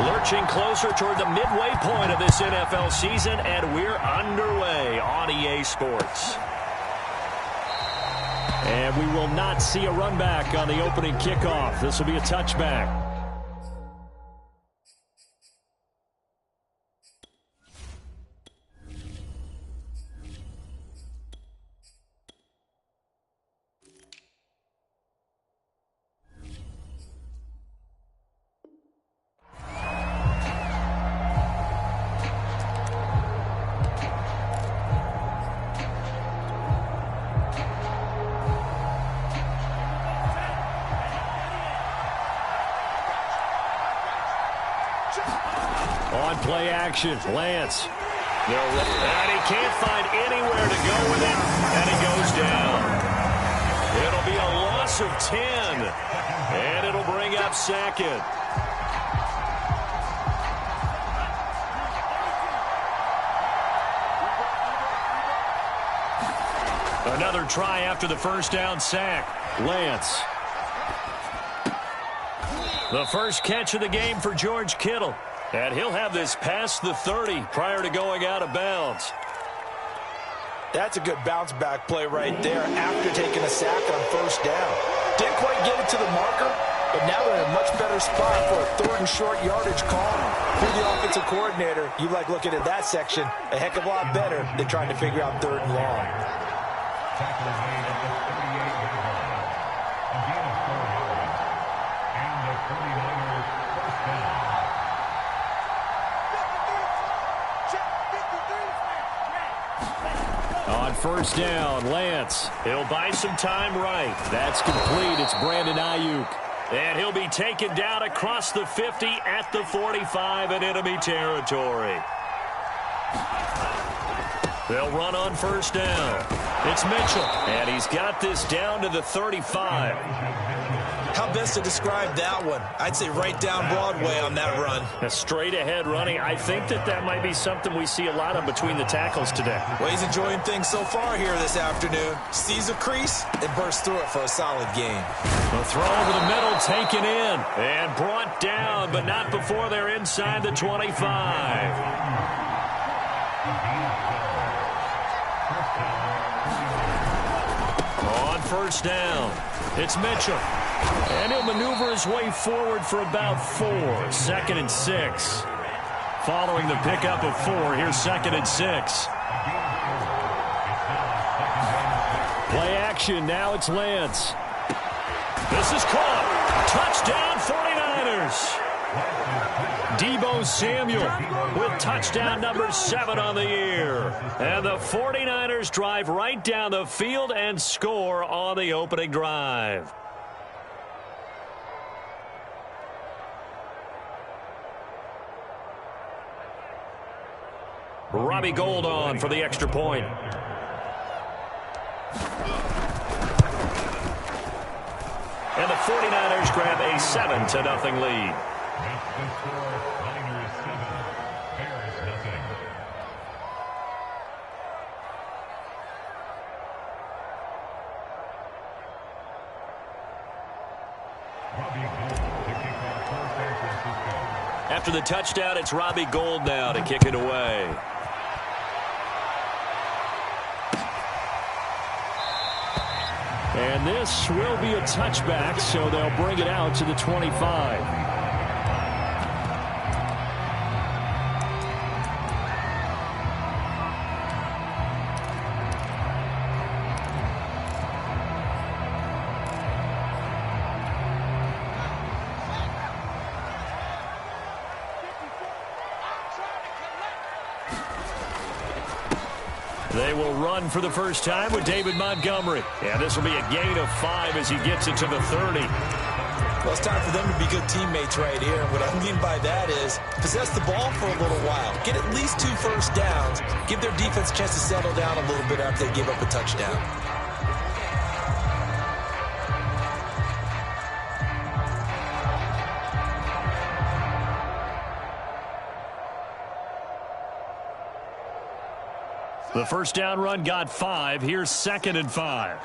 Lurching closer toward the midway point of this NFL season, and we're underway on EA Sports. And we will not see a run back on the opening kickoff. This will be a touchback. On play action, Lance. And he can't find anywhere to go with it, and he goes down. It'll be a loss of 10, and it'll bring up second. Another try after the first down sack. Lance. The first catch of the game for George Kittle. And he'll have this past the 30 prior to going out of bounds. That's a good bounce-back play right there after taking a sack on first down. Didn't quite get it to the marker, but now they're in a much better spot for a third and short yardage call. If you're the offensive coordinator, you like looking at that section a heck of a lot better than trying to figure out third and long. On first down, Lance. He'll buy some time right. That's complete. It's Brandon Ayuk. And he'll be taken down across the 50 at the 45 in enemy territory. They'll run on first down. It's Mitchell. And he's got this down to the 35. How best to describe that one? I'd say right down Broadway on that run. A straight ahead running. I think that might be something we see a lot of between the tackles today. Well, he's enjoying things so far here this afternoon. Sees a crease and bursts through it for a solid game. The throw over the middle taken in and brought down, but not before they're inside the 25. On first down, it's Mitchell. And he'll maneuver his way forward for about 4. 2nd and 6. Following the pickup of 4, here's 2nd and 6. Play action, now it's Lance. This is caught. Touchdown 49ers. Deebo Samuel with touchdown number 7 on the year. And the 49ers drive right down the field and score on the opening drive. Robbie Gould on for the extra point. And the 49ers grab a 7-0 lead. After the touchdown, it's Robbie Gould now to kick it away. And this will be a touchback, so they'll bring it out to the 25. They will run for the first time with David Montgomery. And this will be a gain of 5 as he gets it to the 30. Well, it's time for them to be good teammates right here. What I mean by that is possess the ball for a little while. Get at least 2 first downs. Give their defense a chance to settle down a little bit after they give up a touchdown. The first down run got 5. Here's 2nd and 5.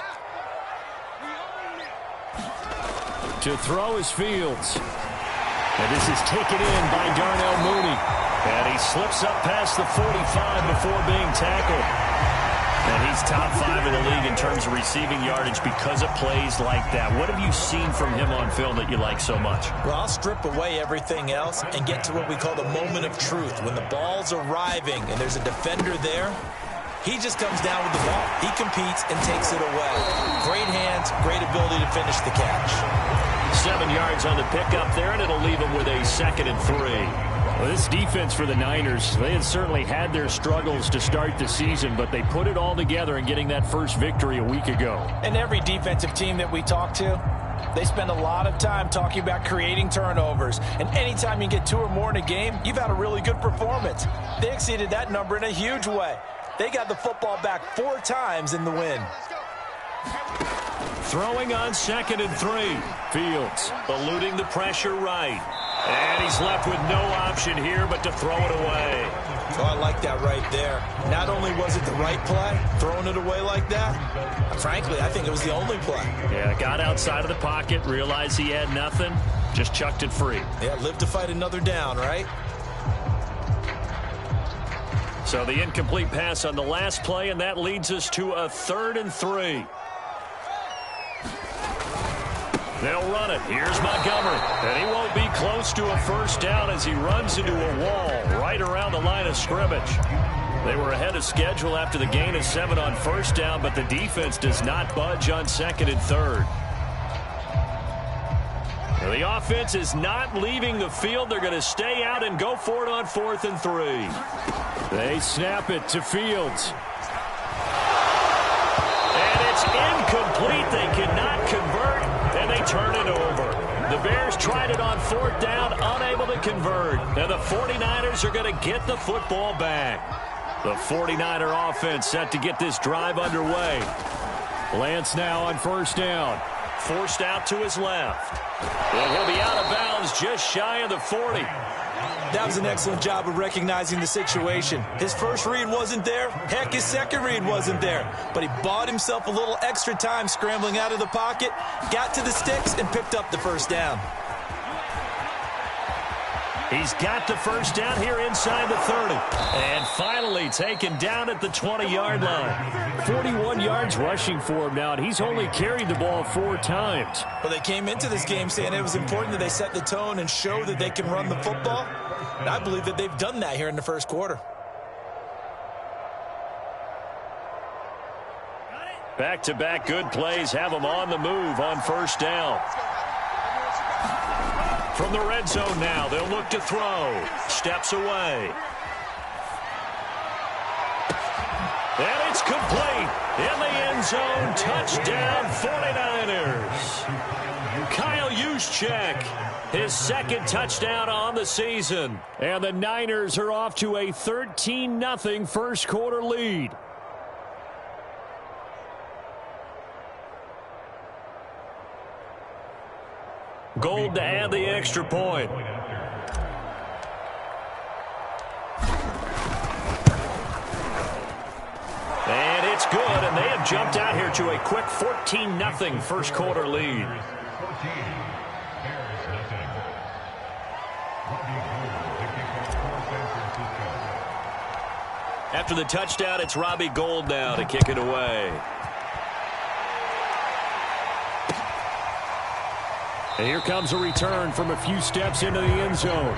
To throw is Fields. And this is taken in by Darnell Mooney. And he slips up past the 45 before being tackled. And he's top 5 in the league in terms of receiving yardage because of plays like that. What have you seen from him on film that you like so much? Well, I'll strip away everything else and get to what we call the moment of truth. When the ball's arriving and there's a defender there, he just comes down with the ball. He competes and takes it away. Great hands, great ability to finish the catch. 7 yards on the pickup there, and it'll leave him with a 2nd and 3. Well, this defense for the Niners, they had certainly had their struggles to start the season, but they put it all together in getting that first victory a week ago. And every defensive team that we talk to, they spend a lot of time talking about creating turnovers. And anytime you get 2 or more in a game, you've had a really good performance. They exceeded that number in a huge way. They got the football back 4 times in the win. Throwing on 2nd and 3. Fields eluding the pressure right. And he's left with no option here but to throw it away. Oh, I like that right there. Not only was it the right play, throwing it away like that, frankly, I think it was the only play. Yeah, got outside of the pocket, realized he had nothing, just chucked it free. Yeah, live to fight another down, right? So the incomplete pass on the last play, and that leads us to a 3rd and 3. They'll run it. Here's Montgomery. And he won't be close to a first down as he runs into a wall right around the line of scrimmage. They were ahead of schedule after the gain of 7 on first down, but the defense does not budge on 2nd and 3rd. The offense is not leaving the field. They're going to stay out and go for it on 4th and 3. They snap it to Fields. And it's incomplete. They cannot convert, and they turn it over. The Bears tried it on 4th down, unable to convert. And the 49ers are going to get the football back. The 49er offense set to get this drive underway. Lance now on 1st down. Forced out to his left. And he'll be out of bounds just shy of the 40. That was an excellent job of recognizing the situation. His first read wasn't there. Heck, his second read wasn't there. But he bought himself a little extra time scrambling out of the pocket, got to the sticks, and picked up the first down. He's got the first down here inside the 30. And finally taken down at the 20-yard line. 41 yards rushing for him now, and he's only carried the ball 4 times. Well, they came into this game saying it was important that they set the tone and show that they can run the football. And I believe that they've done that here in the first quarter. Back-to-back good plays have them on the move on first down. From the red zone now, they'll look to throw. Steps away. And it's complete. In the end zone, touchdown 49ers. Kyle Juszczyk, his 2nd touchdown on the season. And the Niners are off to a 13-0 first quarter lead. Gold to add the extra point. And it's good, and they have jumped out here to a quick 14-0 first quarter lead. After the touchdown, it's Robbie Gould now to kick it away. And here comes a return from a few steps into the end zone.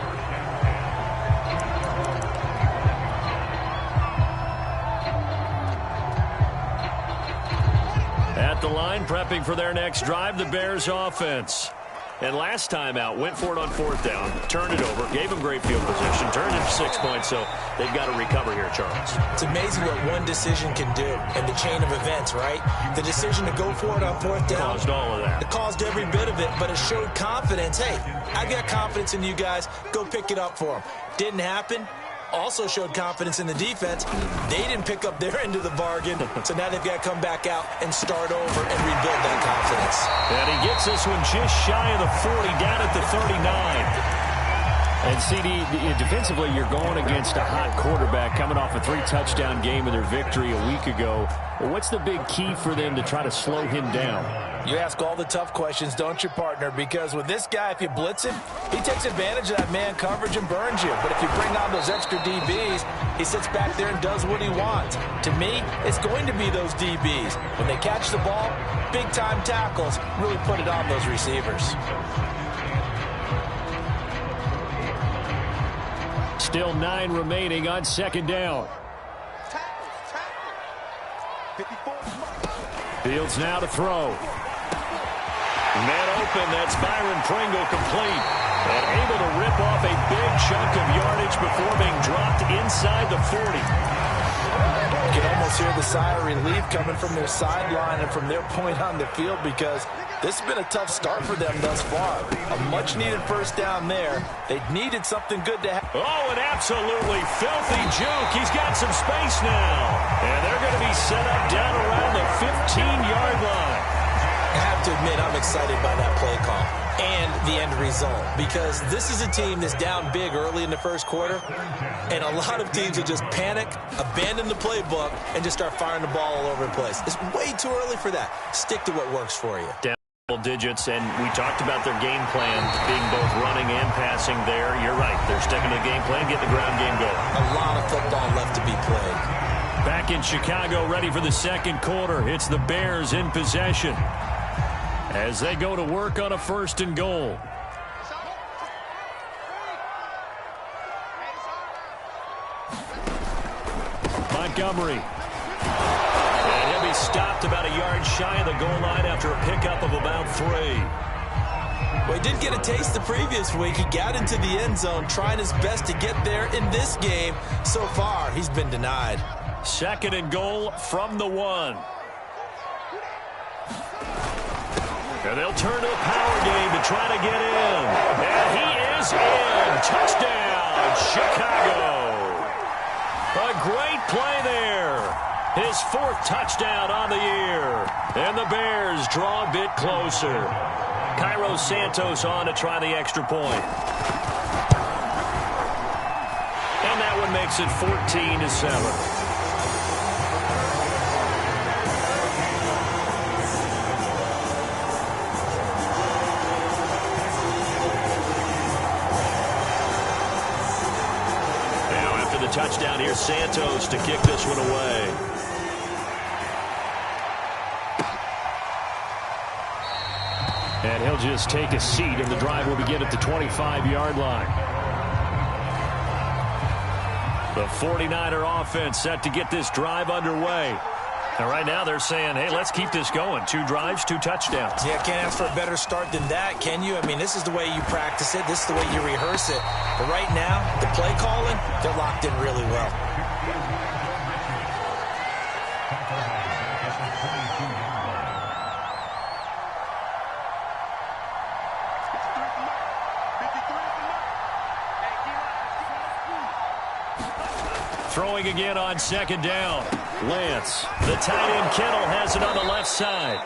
At the line, prepping for their next drive, the Bears offense. And last time out, went for it on 4th down, turned it over, gave them great field position, turned it to 6 points, so they've got to recover here, Charles. It's amazing what one decision can do in the chain of events, right? The decision to go for it on 4th down. Caused all of that. It caused every bit of it, but it showed confidence. Hey, I got confidence in you guys. Go pick it up for them. Didn't happen. Also showed confidence in the defense. They didn't pick up their end of the bargain, so now they've got to come back out and start over and rebuild that confidence. And he gets this one just shy of the 40, down at the 39. And CD, defensively, you're going against a hot quarterback coming off a 3-touchdown game in their victory a week ago. What's the big key for them to try to slow him down? You ask all the tough questions, don't you, partner? Because with this guy, if you blitz him, he takes advantage of that man coverage and burns you. But if you bring on those extra DBs, he sits back there and does what he wants. To me, it's going to be those DBs. When they catch the ball, big-time tackles really put it on those receivers. Still 9 remaining on second down. Fields now to throw. Man open, that's Byron Pringle complete. And able to rip off a big chunk of yardage before being dropped inside the 40. You can almost hear the sigh of relief coming from their sideline and from their point on the field, because this has been a tough start for them thus far. A much-needed first down there. They needed something good to happen. Oh, an absolutely filthy juke. He's got some space now. And they're going to be set up down around the 15-yard line. I have to admit, I'm excited by that play call and the end result, because this is a team that's down big early in the first quarter, and a lot of teams will just panic, abandon the playbook, and just start firing the ball all over the place. It's way too early for that. Stick to what works for you. Double digits, and we talked about their game plan being both running and passing there. You're right. They're sticking to the game plan, getting the ground game going. A lot of football left to be played. Back in Chicago, ready for the second quarter. It's the Bears in possession as they go to work on a 1st and goal. Montgomery. And he'll be stopped about a yard shy of the goal line after a pickup of about 3. Well, he did get a taste the previous week. He got into the end zone, trying his best to get there in this game. So far, he's been denied. 2nd and goal from the 1. And they'll turn to a power game to try to get in. And he is in. Touchdown, Chicago. A great play there. His 4th touchdown on the year. And the Bears draw a bit closer. Cairo Santos on to try the extra point. And that one makes it 14-7. Touchdown here, Santos to kick this one away. And he'll just take a seat, and the drive will begin at the 25-yard line. The 49er offense set to get this drive underway. And right now they're saying, hey, let's keep this going. 2 drives, 2 touchdowns. Yeah, can't ask for a better start than that, can you? I mean, this is the way you practice it. This is the way you rehearse it. But right now, the play calling, they're locked in really well. Throwing again on 2nd down. Lance, the tight end Kittle has it on the left side.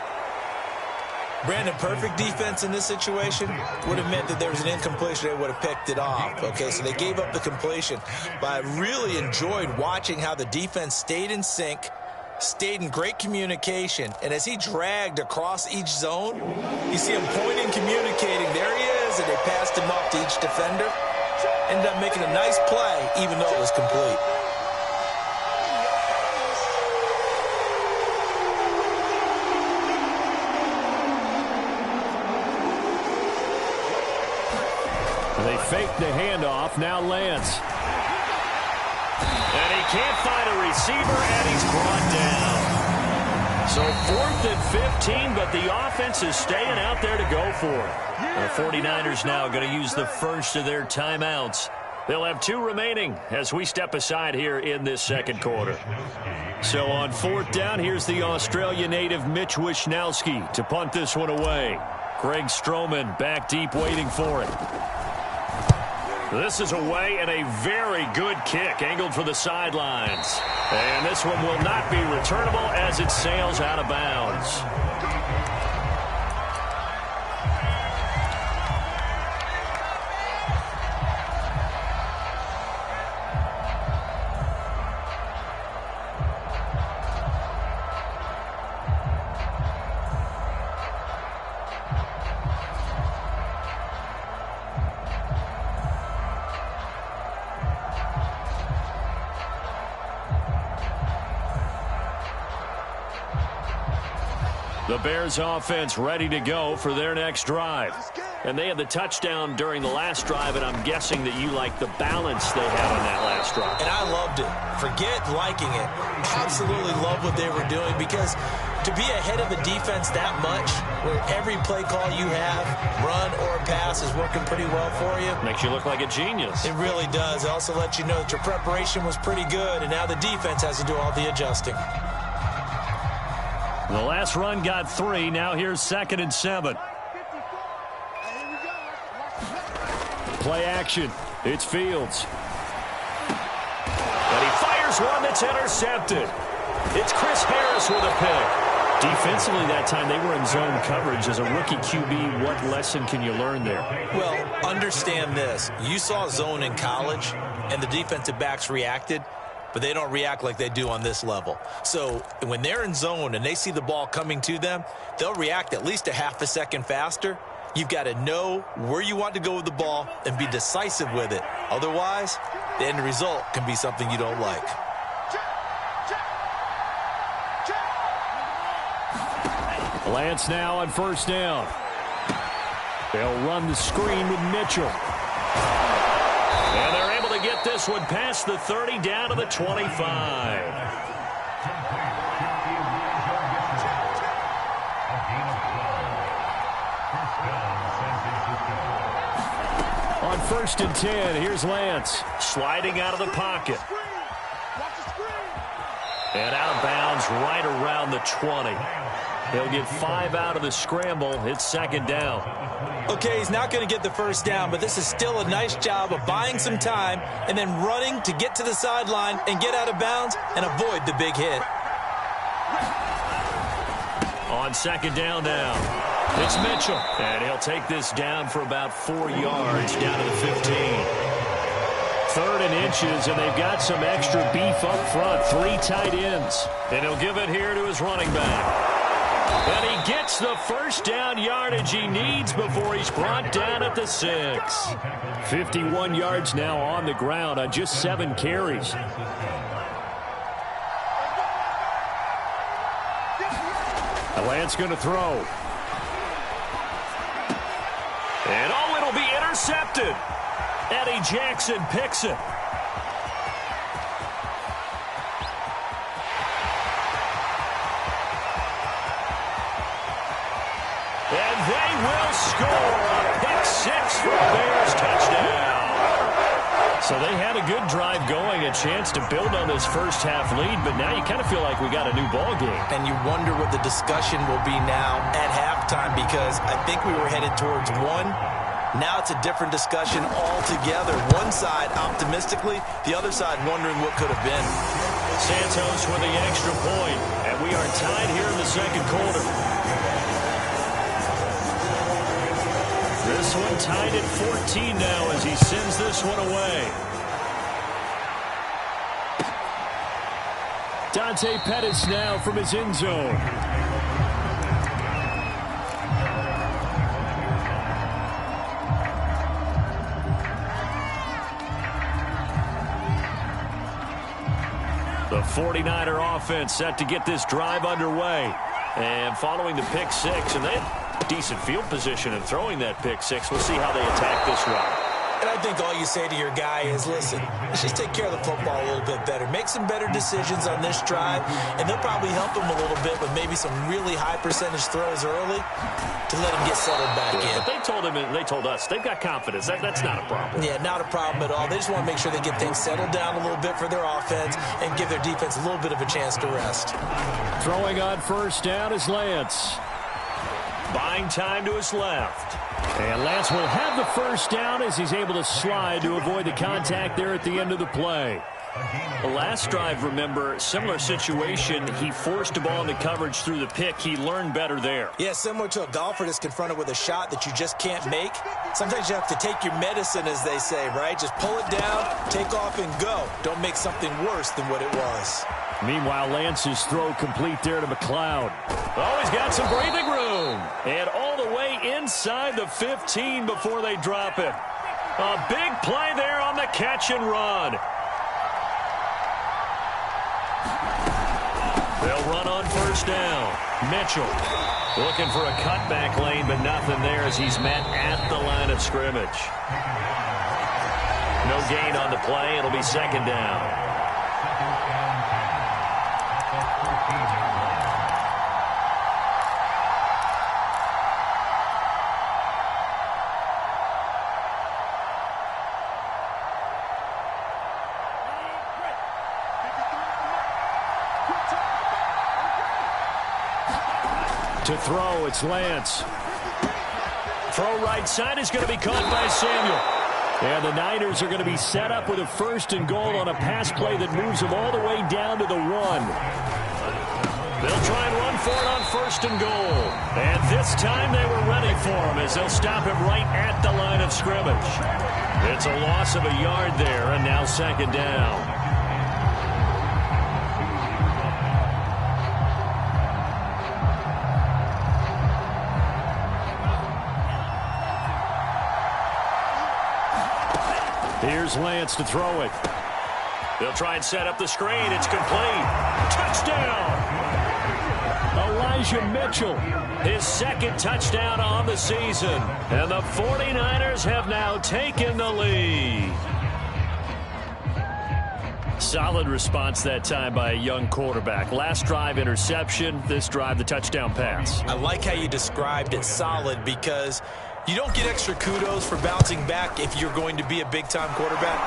Brandon, perfect defense in this situation would have meant that there was an incompletion. They would have picked it off. Okay, so they gave up the completion. But I really enjoyed watching how the defense stayed in sync, stayed in great communication. And as he dragged across each zone, you see him pointing, communicating. There he is, and they passed him up to each defender. Ended up making a nice play, even though it was complete. They fake the handoff. Now Lance. And he can't find a receiver, and he's brought down. So 4th and 15, but the offense is staying out there to go for it. The 49ers now going to use the first of their timeouts. They'll have 2 remaining as we step aside here in this second quarter. So on 4th down, here's the Australia native Mitch Wishnowsky to punt this one away. Greg Stroman back deep waiting for it. This is away, and a very good kick angled for the sidelines. And this one will not be returnable as it sails out of bounds. The Bears offense ready to go for their next drive. And they had the touchdown during the last drive, and I'm guessing that you like the balance they had on that last drive. And I loved it. Forget liking it. Absolutely love what they were doing, because to be ahead of a defense that much, where every play call you have, run or pass, is working pretty well for you. Makes you look like a genius. It really does. It also lets you know that your preparation was pretty good, and now the defense has to do all the adjusting. The last run got 3. Now here's 2nd and 7. Play action. It's Fields. And he fires one that's intercepted. It's Chris Harris with a pick. Defensively that time, they were in zone coverage. As a rookie QB, what lesson can you learn there? Well, understand this. You saw zone in college, and the defensive backs reacted, but they don't react like they do on this level. So when they're in zone and they see the ball coming to them, they'll react at least a half a second faster. You've got to know where you want to go with the ball and be decisive with it. Otherwise, the end result can be something you don't like. Lance now on 1st down. They'll run the screen with Mitchell. And they're able to get this one past the 30 down to the 25. On 1st and 10, here's Lance sliding out of the pocket. And out of bounds right around the 20. He'll get 5 out of the scramble. It's 2nd down. Okay, he's not going to get the 1st down, but this is still a nice job of buying some time and then running to get to the sideline and get out of bounds and avoid the big hit. On 2nd down now, it's Mitchell. And he'll take this down for about 4 yards down to the 15. 3rd and inches, and they've got some extra beef up front. 3 tight ends. And he'll give it here to his running back. And he gets the 1st down yardage he needs before he's brought down at the 6. 51 yards now on the ground on just 7 carries. Lance going to throw. And oh, it'll be intercepted. Eddie Jackson picks it. And they will score a pick 6 for a Bears touchdown. So they had a good drive going, a chance to build on this first half lead, but now you kind of feel like we got a new ball game. And you wonder what the discussion will be now at halftime, because I think we were headed towards 1. Now it's a different discussion altogether. One side optimistically, the other side wondering what could have been. Santos with the extra point, and we are tied here in the 2nd quarter. This one tied at 14 now as he sends this one away. Dante Pettis now from his end zone. The 49er offense set to get this drive underway. And following the pick 6, and they had decent field position in throwing that pick 6. We'll see how they attack this run. And I think all you say to your guy is, listen, let's just take care of the football a little bit better. Make some better decisions on this drive, and they'll probably help him a little bit with maybe some really high percentage throws early to let him get settled back in. But they told him, and they told us, they've got confidence. That's not a problem. Yeah, not a problem at all. They just want to make sure they get things settled down a little bit for their offense and give their defense a little bit of a chance to rest. Throwing on 1st down is Lance. Buying time to his left. And Lance will have the 1st down as he's able to slide to avoid the contact there at the end of the play. The last drive, remember, similar situation. He forced a ball into coverage through the pick. He learned better there. Yeah, similar to a golfer that's confronted with a shot that you just can't make. Sometimes you have to take your medicine, as they say, right? Just pull it down, take off, and go. Don't make something worse than what it was. Meanwhile, Lance's throw complete there to McLeod. Oh, he's got some breathing room. And all the way inside the 15 before they drop it. A big play there on the catch and run. They'll run on first down. Mitchell looking for a cutback lane, but nothing there as he's met at the line of scrimmage. No gain on the play. It'll be second down. To throw, it's Lance. Throw right side is going to be caught by Samuel. And the Niners are going to be set up with a 1st and goal on a pass play that moves them all the way down to the 1. They'll try and run for it on 1st and goal. And this time they were ready for him as they'll stop him right at the line of scrimmage. It's a loss of a yard there, and now second down. Here's Lance to throw it. They'll try and set up the screen. It's complete. Touchdown! Elijah Mitchell, his 2nd touchdown on the season. And the 49ers have now taken the lead. Solid response that time by a young quarterback. Last drive, interception. This drive, the touchdown pass. I like how you described it, solid, because you don't get extra kudos for bouncing back if you're going to be a big-time quarterback.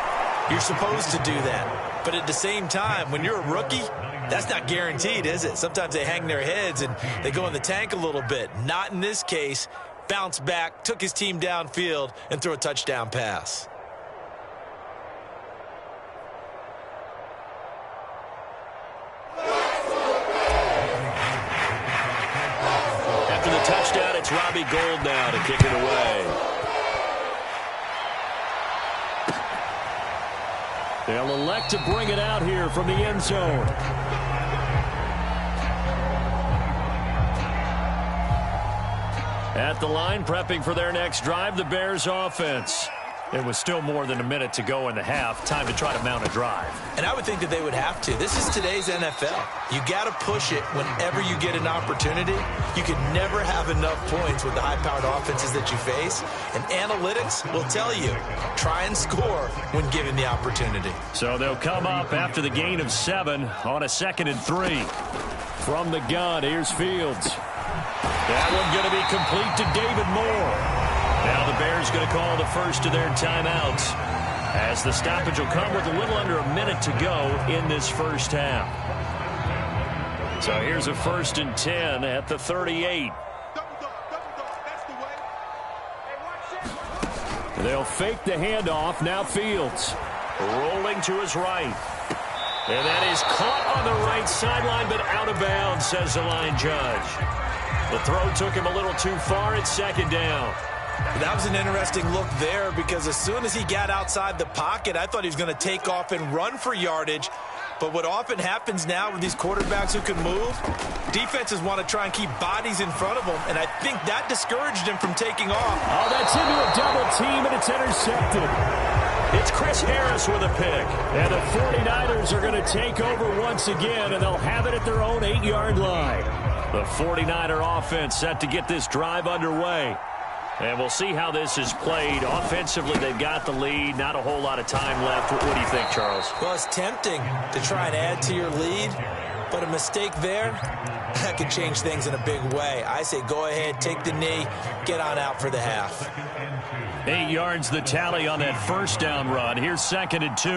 You're supposed to do that. But at the same time, when you're a rookie, that's not guaranteed, is it? Sometimes they hang their heads and they go in the tank a little bit. Not in this case. Bounce back, took his team downfield, and threw a touchdown pass. After the touchdown, it's Robbie Gould now to kick it away. They'll elect to bring it out here from the end zone. At the line, prepping for their next drive, the Bears offense. It was still more than a minute to go in the half. Time to try to mount a drive. And I would think that they would have to. This is today's NFL. You got to push it whenever you get an opportunity. You can never have enough points with the high-powered offenses that you face. And analytics will tell you, try and score when given the opportunity. So they'll come up after the gain of 7 on a 2nd and 3. From the gun, here's Fields. That one going to be complete to David Moore. Now the Bears going to call the first of their timeouts as the stoppage will come with a little under a minute to go in this first half. So here's a 1st and 10 at the 38. They'll fake the handoff. Now Fields rolling to his right. And that is caught on the right sideline, but out of bounds, says the line judge. The throw took him a little too far. It's 2nd down. That was an interesting look there because as soon as he got outside the pocket, I thought he was going to take off and run for yardage. But what often happens now with these quarterbacks who can move, defenses want to try and keep bodies in front of them, and I think that discouraged him from taking off. Oh, that's into a double team, and it's intercepted. It's Chris Harris with a pick. And the 49ers are going to take over once again, and they'll have it at their own 8-yard line. The 49er offense set to get this drive underway. And we'll see how this is played. Offensively, they've got the lead. Not a whole lot of time left. What do you think, Charles? Well, it's tempting to try and add to your lead, but a mistake there, that could change things in a big way. I say go ahead, take the knee, get on out for the half. 8 yards the tally on that first down run. Here's 2nd and 2.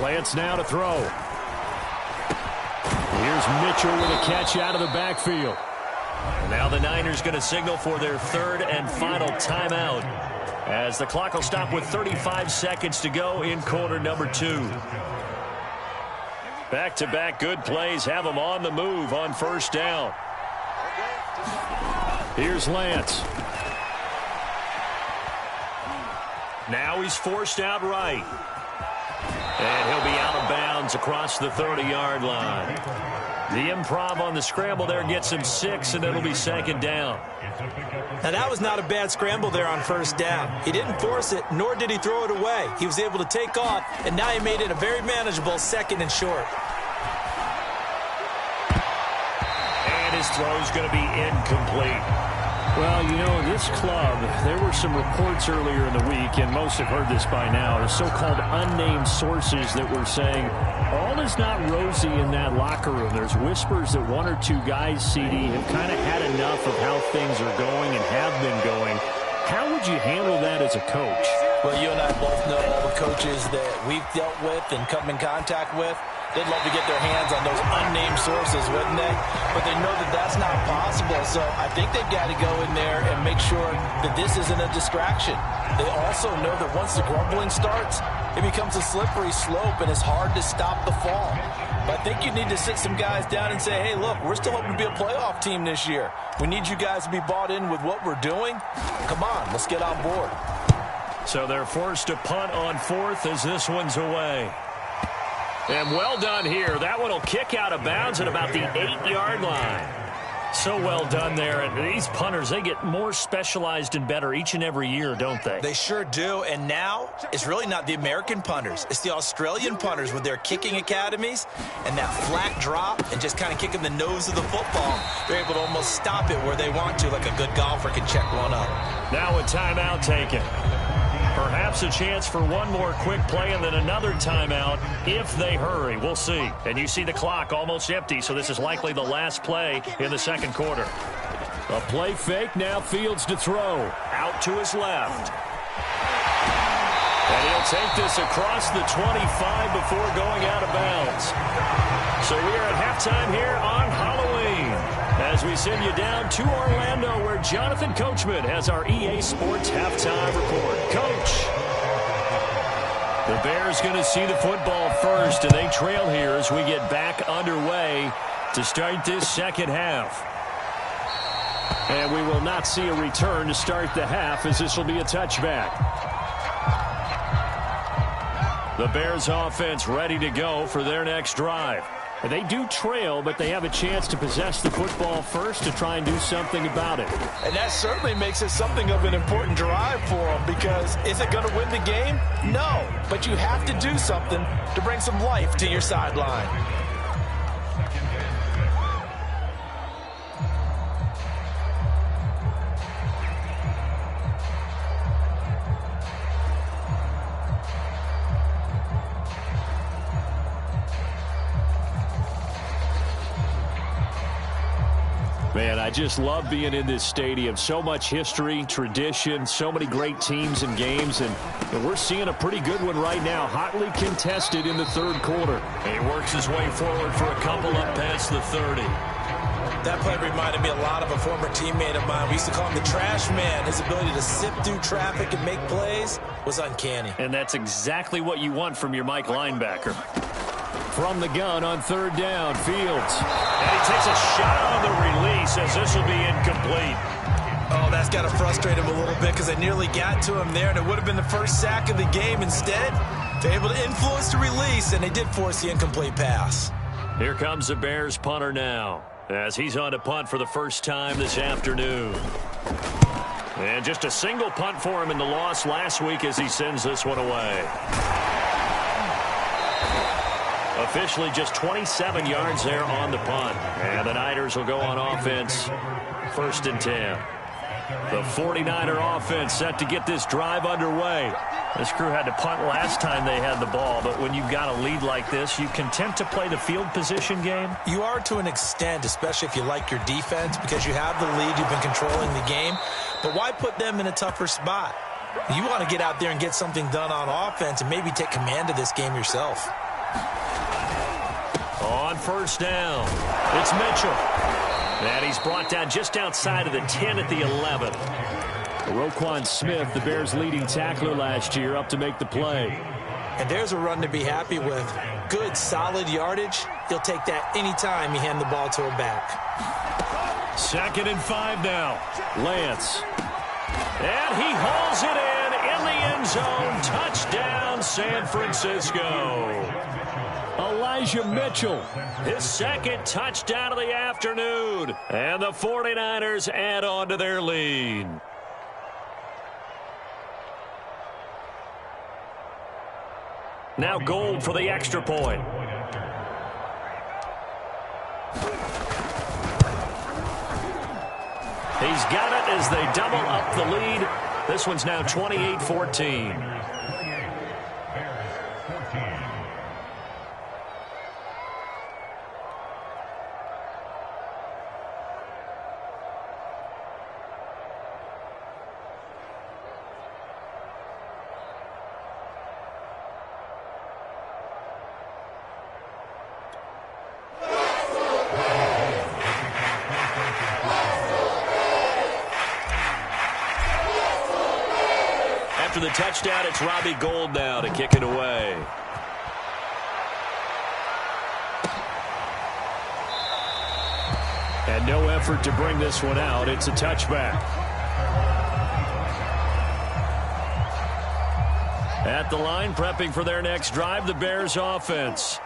Lance now to throw. Here's Mitchell with a catch out of the backfield. Now the Niners going to signal for their 3rd and final timeout as the clock will stop with 35 seconds to go in quarter number 2. Back-to-back good plays have them on the move on first down. Here's Lance. Now he's forced out right. And he'll be out of bounds across the 30-yard line. The improv on the scramble there gets him 6, and it'll be 2nd down. Now, that was not a bad scramble there on first down. He didn't force it, nor did he throw it away. He was able to take off, and now he made it a very manageable 2nd and short. his throw is going to be incomplete. Well, you know, this club, there were some reports earlier in the week, and most have heard this by now, the so-called unnamed sources that were saying all is not rosy in that locker room. There's whispers that one or two guys, CD, have kind of had enough of how things are going and have been going. How would you handle that as a coach? Well, you and I both know all the coaches that we've dealt with and come in contact with. They'd love to get their hands on those unnamed sources, wouldn't they? But they know that that's not possible, so I think they've got to go in there and make sure that this isn't a distraction. They also know that once the grumbling starts, it becomes a slippery slope, and it's hard to stop the fall. But I think you need to sit some guys down and say, hey, look, we're still hoping to be a playoff team this year. We need you guys to be bought in with what we're doing. Come on, let's get on board. So they're forced to punt on fourth as this one's away. And well done here. That one will kick out of bounds at about the 8-yard line. So well done there. And these punters, they get more specialized and better each and every year, don't they? They sure do. And now it's really not the American punters. It's the Australian punters with their kicking academies and that flat drop and just kind of kicking the nose of the football. They're able to almost stop it where they want to, like a good golfer can check one up. Now a timeout taken. Perhaps a chance for one more quick play and then another timeout if they hurry. We'll see. And you see the clock almost empty, so this is likely the last play in the second quarter. A play fake, now Fields to throw. Out to his left. And he'll take this across the 25 before going out of bounds. So we are at halftime here on Halloween, as we send you down to Orlando, where Jonathan Coachman has our EA Sports halftime report. Coach. The Bears going to see the football first, and they trail here as we get back underway to start this second half. And we will not see a return to start the half, as this will be a touchback. The Bears offense ready to go for their next drive. They do trail, but they have a chance to possess the football first to try and do something about it. And that certainly makes it something of an important drive for them, because is it going to win the game? No, but you have to do something to bring some life to your sideline. Man, I just love being in this stadium. So much history, tradition, so many great teams and games, and we're seeing a pretty good one right now, hotly contested in the third quarter. He works his way forward for a couple up past the 30. That play reminded me a lot of a former teammate of mine. We used to call him the trash man. His ability to zip through traffic and make plays was uncanny. And that's exactly what you want from your Mike linebacker. From the gun on third down, Fields. And he takes a shot on the release, as this will be incomplete. Oh, that's got to frustrate him a little bit, because they nearly got to him there, and it would have been the first sack of the game. Instead, they're able to influence the release, and they did force the incomplete pass. Here comes the Bears punter now, as he's on to punt for the first time this afternoon. And just a single punt for him in the loss last week as he sends this one away. Officially just 27 yards there on the punt. And the Niners will go on offense, 1st and 10. The 49er offense set to get this drive underway. This crew had to punt last time they had the ball, but when you've got a lead like this, you content to play the field position game? You are to an extent, especially if you like your defense, because you have the lead, you've been controlling the game. But why put them in a tougher spot? You want to get out there and get something done on offense and maybe take command of this game yourself. On 1st down, it's Mitchell. And he's brought down just outside of the 10 at the 11. Roquan Smith, the Bears' leading tackler last year, up to make the play. And there's a run to be happy with. Good, solid yardage. He'll take that anytime you hand the ball to a back. 2nd and 5 now. Lance. And he hauls it in the end zone. Touchdown, San Francisco. Elijah Mitchell. His 2nd touchdown of the afternoon. And the 49ers add on to their lead. Now Gold for the extra point. He's got it as they double up the lead. This one's now 28-14. After the touchdown, it's Robbie Gould now to kick it away. And no effort to bring this one out. It's a touchback. At the line, prepping for their next drive, the Bears offense.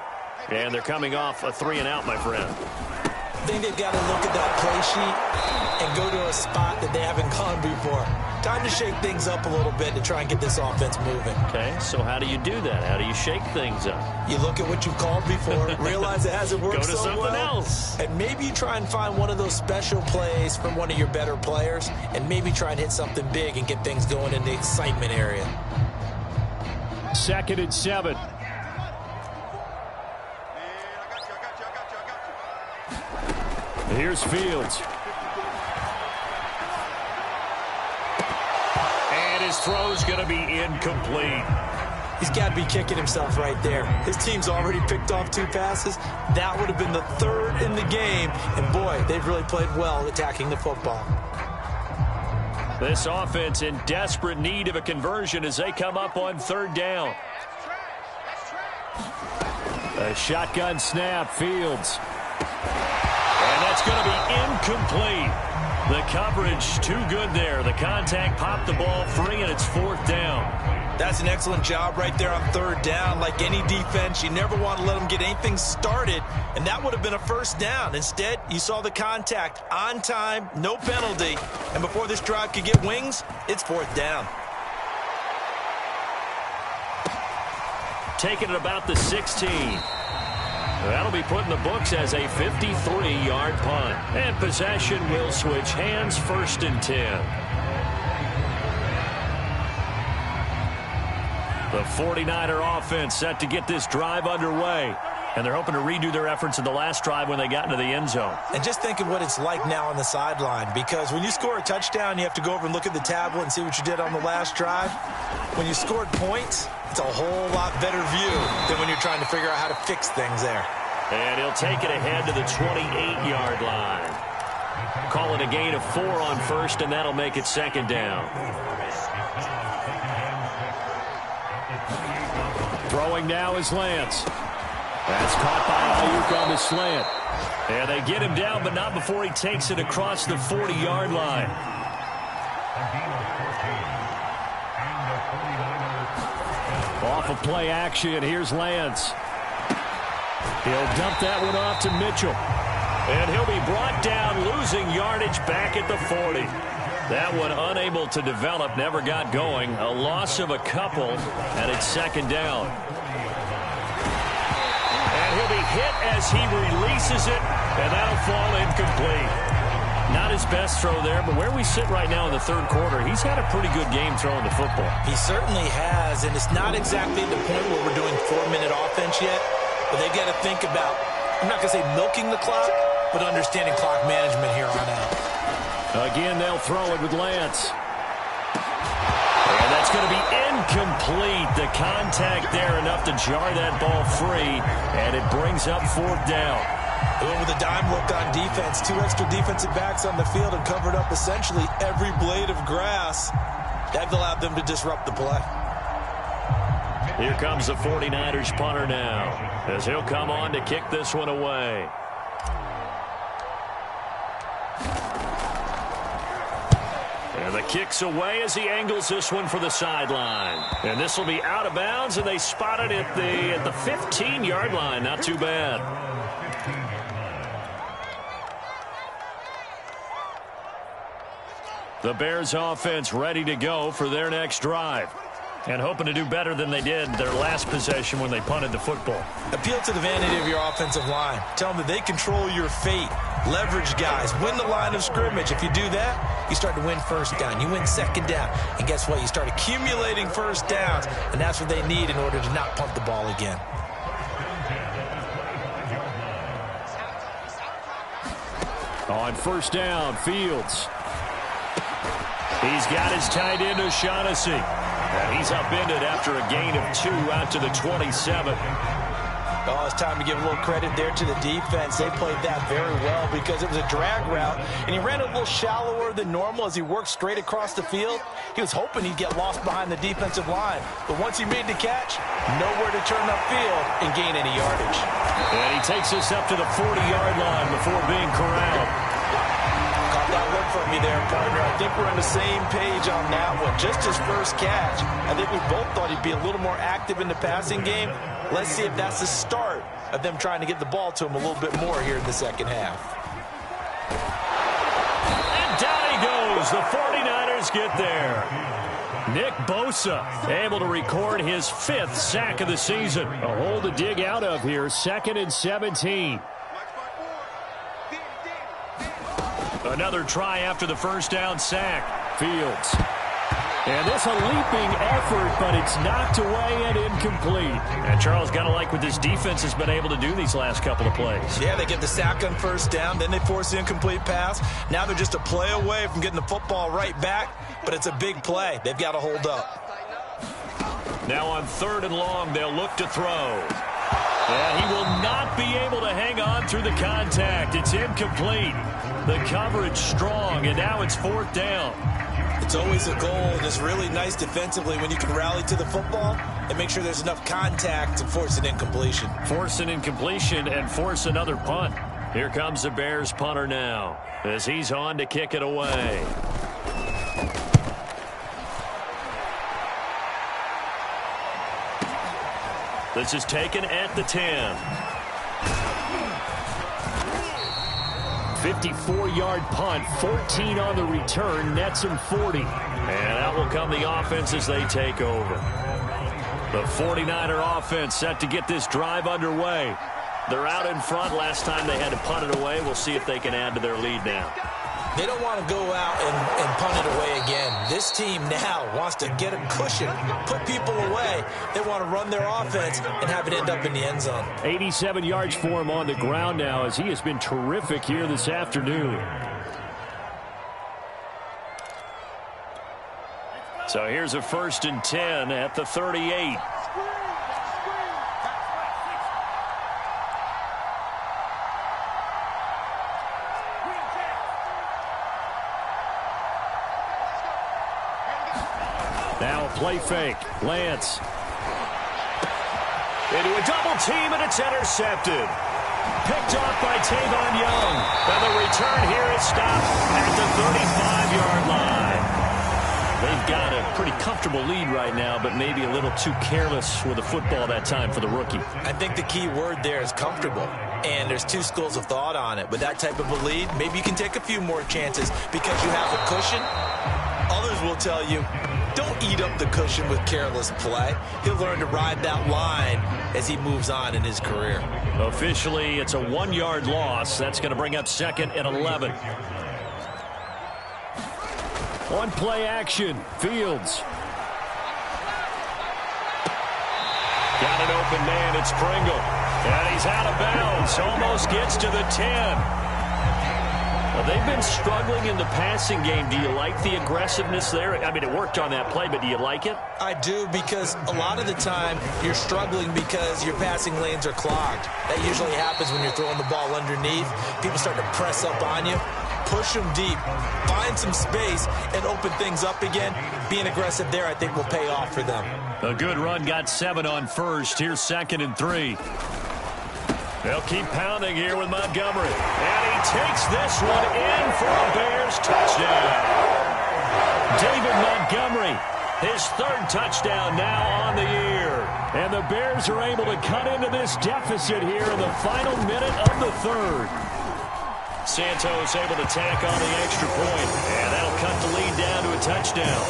And they're coming off a 3-and-out, my friend. I think they've got to look at that play sheet and go to a spot that they haven't gone before. Time to shake things up a little bit to try and get this offense moving. Okay, so how do you do that? How do you shake things up? You look at what you've called before, realize it hasn't worked so well. Go to something else. And maybe you try and find one of those special plays from one of your better players, and maybe try and hit something big and get things going in the excitement area. 2nd and 7. Here's Fields. And his throw's going to be incomplete. He's got to be kicking himself right there. His team's already picked off 2 passes. That would have been the 3rd in the game. And, boy, they've really played well attacking the football. This offense in desperate need of a conversion as they come up on 3rd down. A shotgun snap, Fields. And that's going to be incomplete. The coverage too good there. The contact popped the ball free, and it's 4th down. That's an excellent job right there on 3rd down. Like any defense, you never want to let them get anything started, and that would have been a 1st down. Instead, you saw the contact on time, no penalty, and before this drive could get wings, it's 4th down. Taking it about the 16. That'll be put in the books as a 53-yard punt. And possession will switch hands, 1st and 10. The 49er offense set to get this drive underway. And they're hoping to redo their efforts in the last drive when they got into the end zone. And just think of what it's like now on the sideline, because when you score a touchdown, you have to go over and look at the tablet and see what you did on the last drive. When you scored points, it's a whole lot better view than when you're trying to figure out how to fix things there. And he'll take it ahead to the 28-yard line. Call it a gain of 4 on 1st, and that'll make it 2nd down. Throwing now is Lance. That's caught by Ayuk on the slant. And they get him down, but not before he takes it across the 40-yard line. Off of play action, here's Lance. He'll dump that one off to Mitchell. And he'll be brought down, losing yardage back at the 40. That one unable to develop, never got going. A loss of a couple, and it's 2nd down. And he'll be hit as he releases it, and that'll fall incomplete. Not his best throw there, but where we sit right now in the 3rd quarter, he's had a pretty good game throwing the football. He certainly has, and it's not exactly the point where we're doing 4-minute offense yet, but they've got to think about, I'm not going to say milking the clock, but understanding clock management here on out. Again, they'll throw it with Lance. And that's going to be incomplete. The contact there enough to jar that ball free, and it brings up 4th down. Going with a dime look on defense. 2 extra defensive backs on the field and covered up essentially every blade of grass. That allowed them to disrupt the play. Here comes the 49ers punter now, as he'll come on to kick this one away. And the kick's away as he angles this one for the sideline. And this will be out of bounds, and they spot it at the 15-yard line. Not too bad. The Bears offense ready to go for their next drive. And hoping to do better than they did their last possession when they punted the football. Appeal to the vanity of your offensive line. Tell them that they control your fate. leverage guys, win the line of scrimmage. If you do that, you start to win first down. You win second down. And guess what? You start accumulating first downs, and that's what they need in order to not punt the ball again. On first down, Fields. He's got his tight end, O'Shaughnessy. And he's upended after a gain of 2 out to the 27. Oh, it's time to give a little credit there to the defense. They played that very well because it was a drag route, and he ran a little shallower than normal as he worked straight across the field. He was hoping he'd get lost behind the defensive line, but once he made the catch, nowhere to turn upfield and gain any yardage. And he takes us up to the 40-yard line before being corralled. Caught that look from me there, partner. I think we're on the same page on that one. Just his first catch. I think we both thought he'd be a little more active in the passing game. Let's see if that's the start of them trying to get the ball to him a little bit more here in the second half. And down he goes. The 49ers get there. Nick Bosa able to record his 5th sack of the season. A hole to dig out of here. 2nd and 17. Another try after the first down sack. Fields. And this a leaping effort, but it's knocked away and incomplete. And Charles, got to like what this defense has been able to do these last couple of plays. Yeah, they get the sack on first down, then they force the incomplete pass. Now they're just a play away from getting the football right back, but it's a big play. They've got to hold up. Now on 3rd and long, they'll look to throw. And he will not be able to hang on through the contact. It's incomplete. The coverage strong, and now it's 4th down. It's always a goal, and it's really nice defensively when you can rally to the football and make sure there's enough contact to force an incompletion. Force an incompletion and force another punt. Here comes the Bears punter now as he's on to kick it away. This is taken at the 10. 54-yard punt, 14 on the return, nets him 40. And out will come the offense as they take over. The 49er offense set to get this drive underway. They're out in front. Last time they had to punt it away. We'll see if they can add to their lead now. They don't want to go out and punt it away again. This team now wants to get a cushion, put people away. They want to run their offense and have it end up in the end zone. 87 yards for him on the ground now as he has been terrific here this afternoon. So here's a 1st and 10 at the 38. Now a play fake. Lance. Into a double team, and it's intercepted. Picked off by Tavon Young. And the return here is stopped at the 35-yard line. They've got a pretty comfortable lead right now, but maybe a little too careless with the football that time for the rookie. I think the key word there is comfortable. And there's 2 schools of thought on it. With that type of a lead, maybe you can take a few more chances because you have a cushion. Others will tell you, don't eat up the cushion with careless play. He'll learn to ride that line as he moves on in his career. Officially, it's a 1-yard loss. That's going to bring up 2nd and 11. On play action, Fields. Got an open man, it's Pringle. And he's out of bounds, almost gets to the 10. Well, they've been struggling in the passing game. Do you like the aggressiveness there? I mean, it worked on that play, but do you like it? I do, because a lot of the time you're struggling because your passing lanes are clogged. That usually happens when you're throwing the ball underneath. People start to press up on you. Push them deep. Find some space and open things up again. Being aggressive there, I think, will pay off for them. A good run, got 7 on first. Here's 2nd and 3. They'll keep pounding here with Montgomery. And he takes this one in for a Bears touchdown. David Montgomery, his 3rd touchdown now on the year. And the Bears are able to cut into this deficit here in the final minute of the 3rd. Santos able to tack on the extra point. And that'll cut the lead down to a touchdown.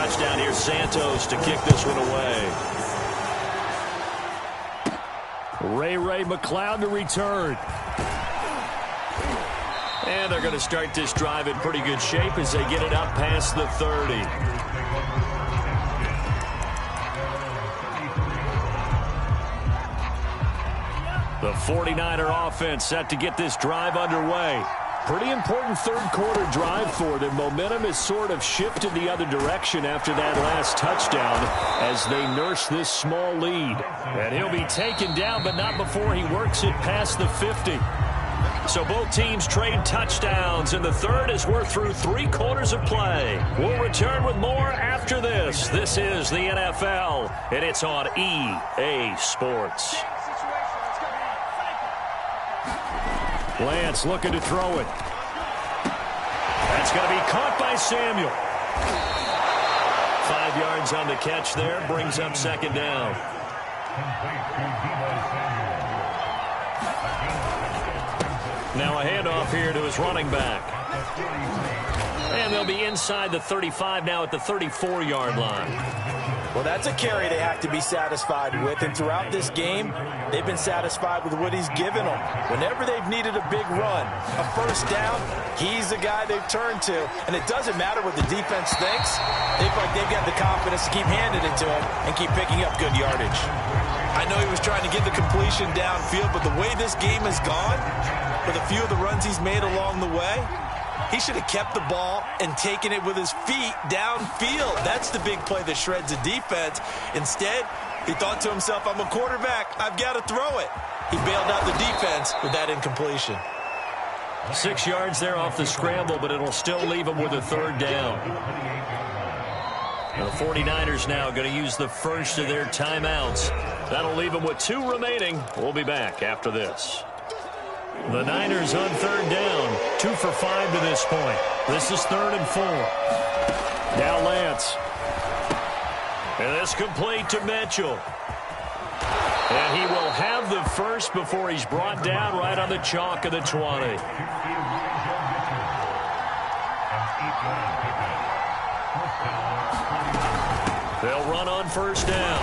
touchdown. Here's Santos to kick this one away. Ray McLeod to return. And they're going to start this drive in pretty good shape as they get it up past the 30. The 49er offense set to get this drive underway. Pretty important third-quarter drive for them. Momentum has sort of shifted the other direction after that last touchdown as they nurse this small lead. And he'll be taken down, but not before he works it past the 50. So both teams trade touchdowns in the third as we're through 3 quarters of play. We'll return with more after this. This is the NFL, and it's on EA Sports. Lance looking to throw it. That's going to be caught by Samuel. 5 yards on the catch there. Brings up second down. Now a handoff here to his running back. And they'll be inside the 35 now at the 34-yard line. Well, that's a carry they have to be satisfied with, and throughout this game, they've been satisfied with what he's given them. Whenever they've needed a big run, a first down, he's the guy they've turned to. And it doesn't matter what the defense thinks. They feel like they've got the confidence to keep handing it to him and keep picking up good yardage. I know he was trying to get the completion downfield, but the way this game has gone, with a few of the runs he's made along the way, he should have kept the ball and taken it with his feet downfield. That's the big play that shreds the defense. Instead, he thought to himself, I'm a quarterback. I've got to throw it. He bailed out the defense with that incompletion. 6 yards there off the scramble, but it'll still leave him with a third down. The 49ers now going to use the first of their timeouts. That'll leave them with 2 remaining. We'll be back after this. The Niners on third down, 2 for 5 to this point. This is 3rd and 4. Now Lance. And this complete to Mitchell. And he will have the first before he's brought down right on the chalk of the 20. They'll run on first down.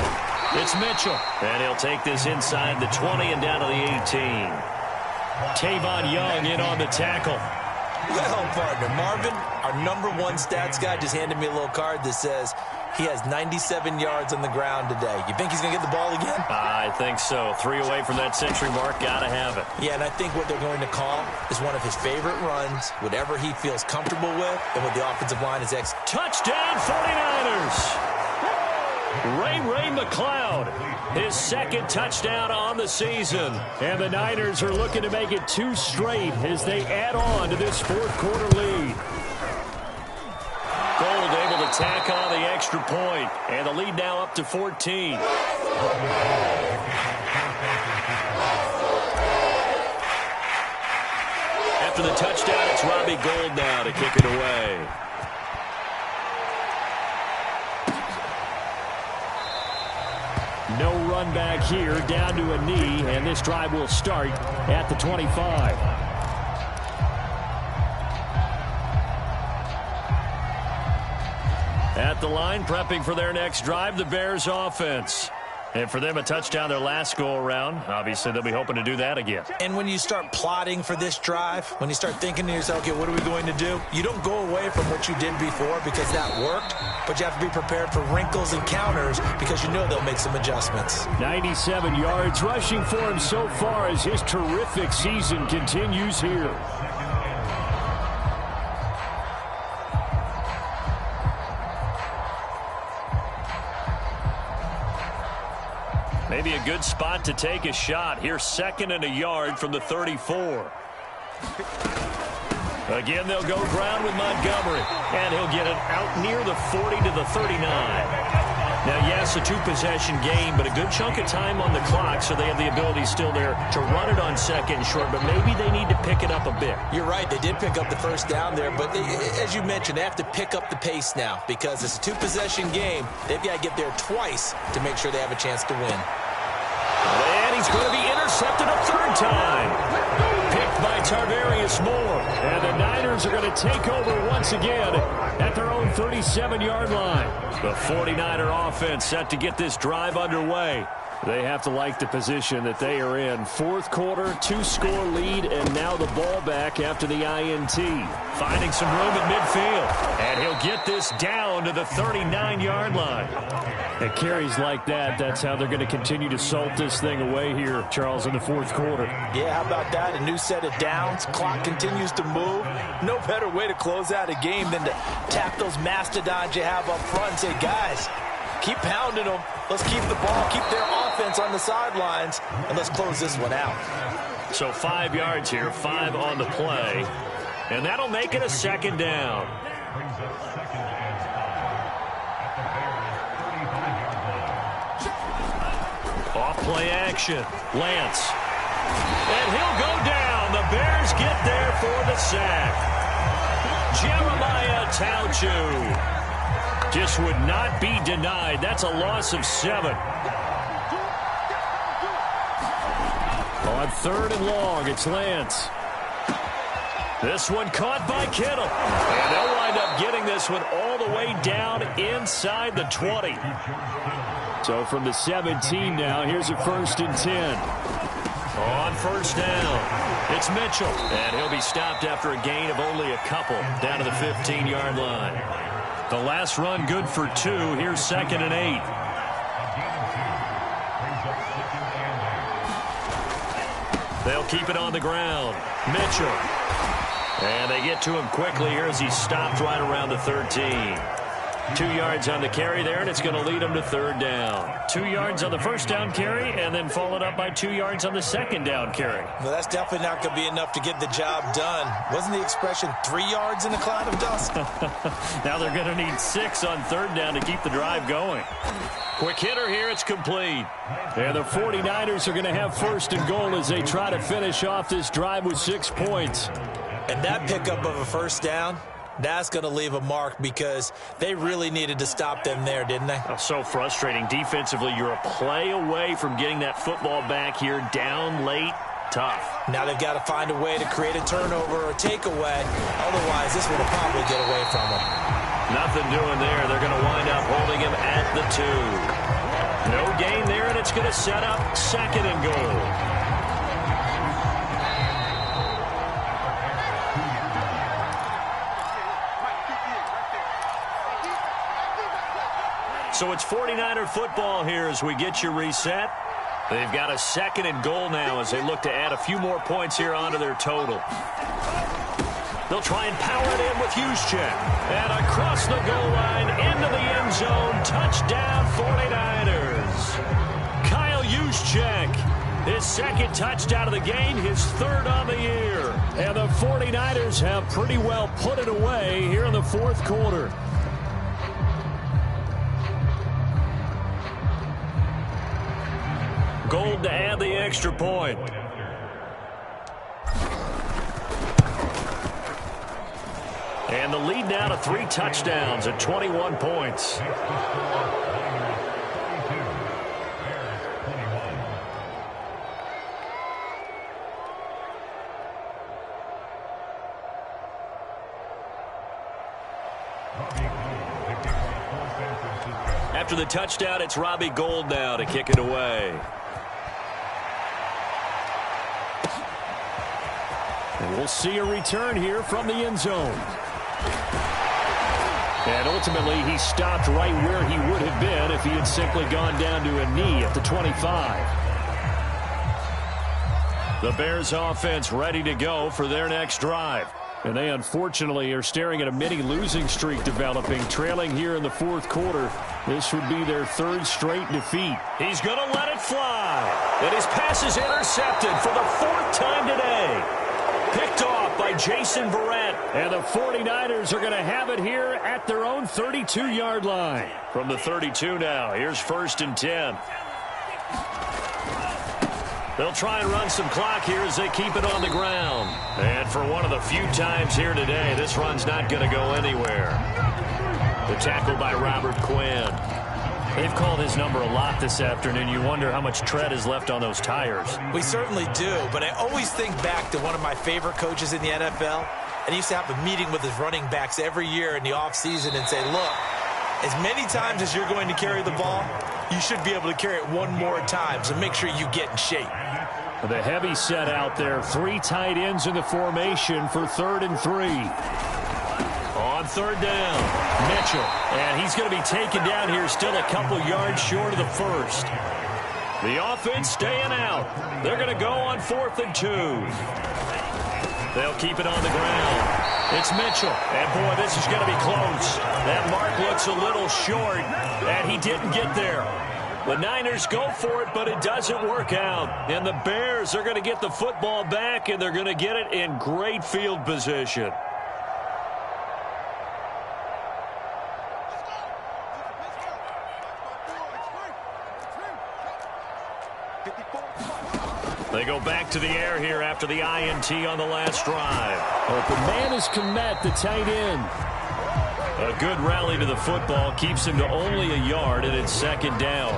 It's Mitchell. And he'll take this inside the 20 and down to the 18. Tavon Young in on the tackle. Well, partner, Marvin, our #1 stats guy, just handed me a little card that says he has 97 yards on the ground today. You think he's going to get the ball again? I think so. 3 away from that century mark. Got to have it. Yeah, and I think what they're going to call is one of his favorite runs, whatever he feels comfortable with, and what the offensive line is Touchdown, 49ers! Ray McLeod, his 2nd touchdown on the season. And the Niners are looking to make it 2 straight as they add on to this 4th-quarter lead. Gold able to tack on the extra point, and the lead now up to 14. After the touchdown, it's Robbie Gould now to kick it away. No run back here, down to a knee, and this drive will start at the 25. At the line, prepping for their next drive, the Bears offense. And for them, a touchdown their last go-around. Obviously, they'll be hoping to do that again. And when you start plotting for this drive, when you start thinking to yourself, okay, what are we going to do? You don't go away from what you did before because that worked, but you have to be prepared for wrinkles and counters because you know they'll make some adjustments. 97 yards rushing for him so far as his terrific season continues here. Maybe a good spot to take a shot. Here's 2nd and a yard from the 34. Again, they'll go ground with Montgomery. And he'll get it out near the 40 to the 39. Now, yes, a 2-possession game, but a good chunk of time on the clock, so they have the ability still there to run it on 2nd and short, but maybe they need to pick it up a bit. You're right. They did pick up the first down there, but as you mentioned, they have to pick up the pace now because it's a 2-possession game. They've got to get there twice to make sure they have a chance to win. And he's going to be intercepted a 3rd time. Picked by Tarvarius Moore. And the Niners are going to take over once again at their own 37-yard line. The 49er offense set to get this drive underway. They have to like the position that they are in. Fourth quarter, 2-score lead, and now the ball back after the INT. Finding some room at midfield. And he'll get this down to the 39-yard line. At carries like that, that's how they're going to continue to salt this thing away here, Charles, in the fourth quarter. Yeah, how about that? A new set of downs. Clock continues to move. No better way to close out a game than to tap those mastodons you have up front and say, guys, keep pounding them. Let's keep the ball, keep their offense on the sidelines, and let's close this one out. So 5 yards here, 5 on the play, and that'll make it a second down. Off play action, Lance. And he'll go down. The Bears get there for the sack. Jeremiah Tauchu just would not be denied. That's a loss of 7. On 3rd and long, it's Lance. This one caught by Kittle. And they'll wind up getting this one all the way down inside the 20. So from the 17 now, here's a 1st and 10. On 1st down, it's Mitchell. And he'll be stopped after a gain of only a couple down to the 15-yard line. The last run good for 2. Here's 2nd and 8. They'll keep it on the ground. Mitchell. And they get to him quickly here as he's stopped right around the 13. 2 yards on the carry there, and it's going to lead him to 3rd down. 2 yards on the 1st down carry, and then followed up by 2 yards on the 2nd down carry. Well, that's definitely not going to be enough to get the job done. Wasn't the expression 3 yards in a cloud of dust? Now they're going to need 6 on 3rd down to keep the drive going. Quick hitter here, it's complete. And the 49ers are going to have 1st and goal as they try to finish off this drive with 6 points. And that pickup of a 1st down, that's going to leave a mark because they really needed to stop them there, didn't they? Oh, so frustrating. Defensively, you're a play away from getting that football back here down late. Tough. Now they've got to find a way to create a turnover or takeaway. Otherwise, this one will probably get away from them. Nothing doing there. They're going to wind up holding him at the 2. No gain there, and it's going to set up 2nd and goal. So it's 49er football here as we get you reset. They've got a 2nd and goal now as they look to add a few more points here onto their total. They'll try and power it in with Juszczyk. And across the goal line into the end zone. Touchdown 49ers. Kyle Juszczyk, his 2nd touchdown of the game, his 3rd on the year. And the 49ers have pretty well put it away here in the 4th quarter. Gold to add the extra point. And the lead now to 3 touchdowns at 21 points. After the touchdown, it's Robbie Gould now to kick it away. And we'll see a return here from the end zone. And ultimately, he stopped right where he would have been if he had simply gone down to a knee at the 25. The Bears offense ready to go for their next drive. And they unfortunately are staring at a mini losing streak developing, trailing here in the 4th quarter. This would be their 3rd straight defeat. He's going to let it fly. And his pass is intercepted for the 4th time today. Picked off by Jason Verrett. And the 49ers are going to have it here at their own 32-yard line. From the 32 now, here's 1st and 10. They'll try and run some clock here as they keep it on the ground. And for one of the few times here today, this run's not going to go anywhere. The tackle by Robert Quinn. They've called his number a lot this afternoon. You wonder how much tread is left on those tires. We certainly do, but I always think back to one of my favorite coaches in the NFL, and he used to have a meeting with his running backs every year in the offseason and say, look, as many times as you're going to carry the ball, you should be able to carry it one more time, so make sure you get in shape. The heavy set out there. 3 tight ends in the formation for 3rd and 3. On 3rd down, Mitchell. And he's going to be taken down here still a couple yards short of the first. The offense staying out. They're going to go on 4th and 2. They'll keep it on the ground. It's Mitchell. And, boy, this is going to be close. That mark looks a little short, and he didn't get there. The Niners go for it, but it doesn't work out. And the Bears are going to get the football back, and they're going to get it in great field position. They go back to the air here after the INT on the last drive. Open man is Kmet, the tight end. A good rally to the football keeps him to only a yard, and it's 2nd down.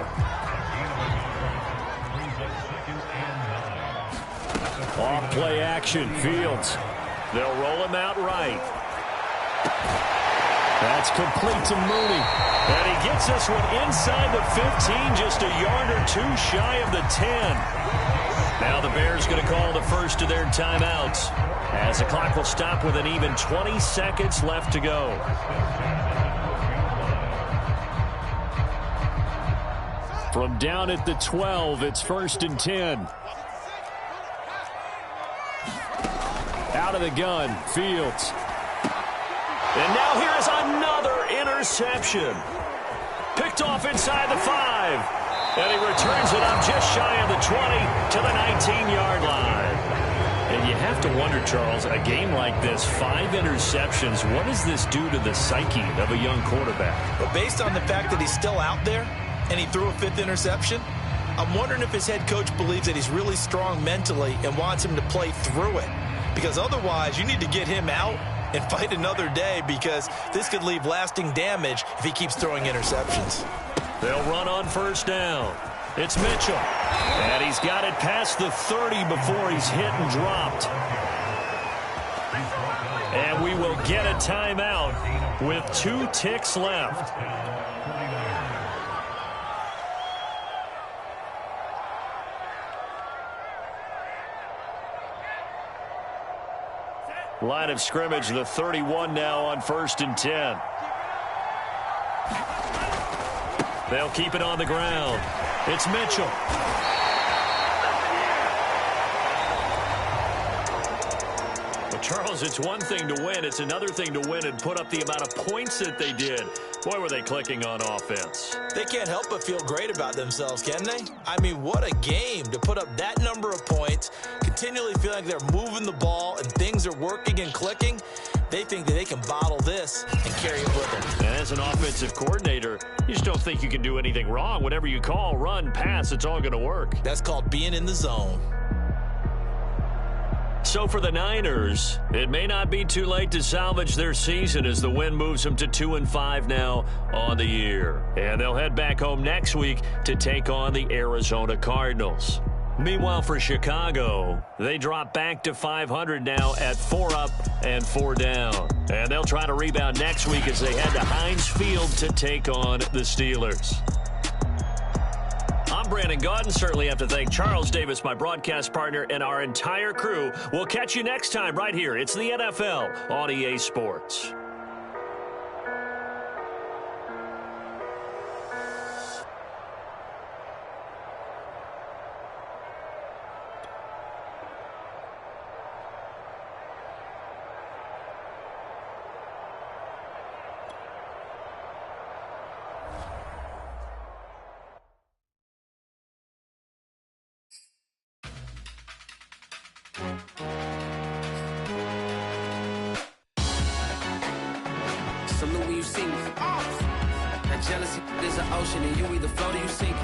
Off play action, Fields. They'll roll him out right. That's complete to Mooney. And he gets this one inside the 15, just a yard or 2 shy of the 10. Now the Bears going to call the first of their timeouts, as the clock will stop with an even 20 seconds left to go. From down at the 12, it's 1st and 10. Out of the gun, Fields. And now here is another interception. Picked off inside the 5. And he returns it up just shy of the 20 to the 19-yard line. And you have to wonder, Charles, a game like this, 5 interceptions, what does this do to the psyche of a young quarterback? But based on the fact that he's still out there and he threw a 5th interception, I'm wondering if his head coach believes that he's really strong mentally and wants him to play through it. Because otherwise, you need to get him out and fight another day, because this could leave lasting damage if he keeps throwing interceptions. They'll run on 1st down. It's Mitchell. And he's got it past the 30 before he's hit and dropped. And we will get a timeout with 2 ticks left. Line of scrimmage, the 31 now on 1st and 10. They'll keep it on the ground. It's Mitchell. Well, Charles, it's one thing to win. It's another thing to win and put up the amount of points that they did. Boy, were they clicking on offense. They can't help but feel great about themselves, can they? I mean, what a game to put up that number of points, continually feel like they're moving the ball and things are working and clicking. They think that they can bottle this and carry it with them. And as an offensive coordinator, you just don't think you can do anything wrong. Whatever you call, run, pass, it's all going to work. That's called being in the zone. So for the Niners, it may not be too late to salvage their season as the win moves them to 2-5 now on the year. And they'll head back home next week to take on the Arizona Cardinals. Meanwhile, for Chicago, they drop back to 500 now at 4 up and 4 down. And they'll try to rebound next week as they head to Heinz Field to take on the Steelers. I'm Brandon Gaudin. Certainly have to thank Charles Davis, my broadcast partner, and our entire crew. We'll catch you next time right here. It's the NFL on EA Sports. Salute when you see me. That jealousy is an ocean, and you either float or you sink.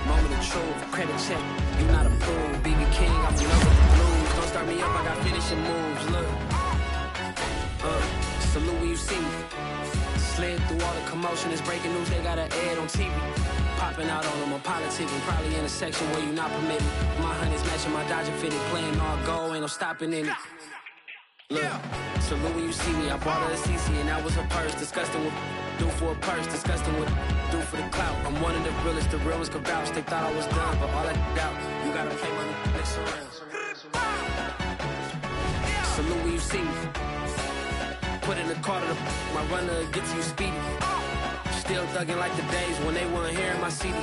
Moment of truth, credit check. You not approved. BB King, I'm in love with the blues. Don't start me up, I got finishing moves. Look. Salute when you see me. Slid through all the commotion, it's breaking news, they got an ad on TV. Popping out on them, I'm politicking, probably in a section where you not permitted. My honey's matching my Dodger fitted, playing all go, ain't no stopping in it. Look, salute when you see me, I bought her a CC and that was a purse. Disgusting with do for a purse, disgusting with do for the clout. I'm one of the realest, the real ones could vouch. They thought I was done, but all I doubt, you gotta pay my next around. Salute when you see me. Put in the car to my runner, get to you speedy. Still thugging like the days when they weren't here in my CD.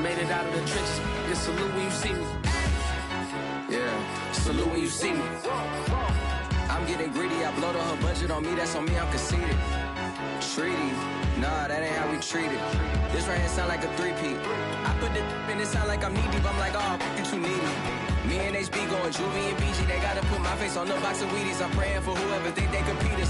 Made it out of the trenches, just salute when you see me. Yeah, salute when you see me. I'm getting greedy, I blowed her budget on me, that's on me, I'm conceited. Treaty, nah, that ain't how we treat it. This right here sound like a three-peat. I put the in it sound like I'm knee-deep, I'm like, oh, you too needy. Me and HB going Juvie and BG, they gotta put my face on the box of Wheaties. I'm praying for whoever think they competed.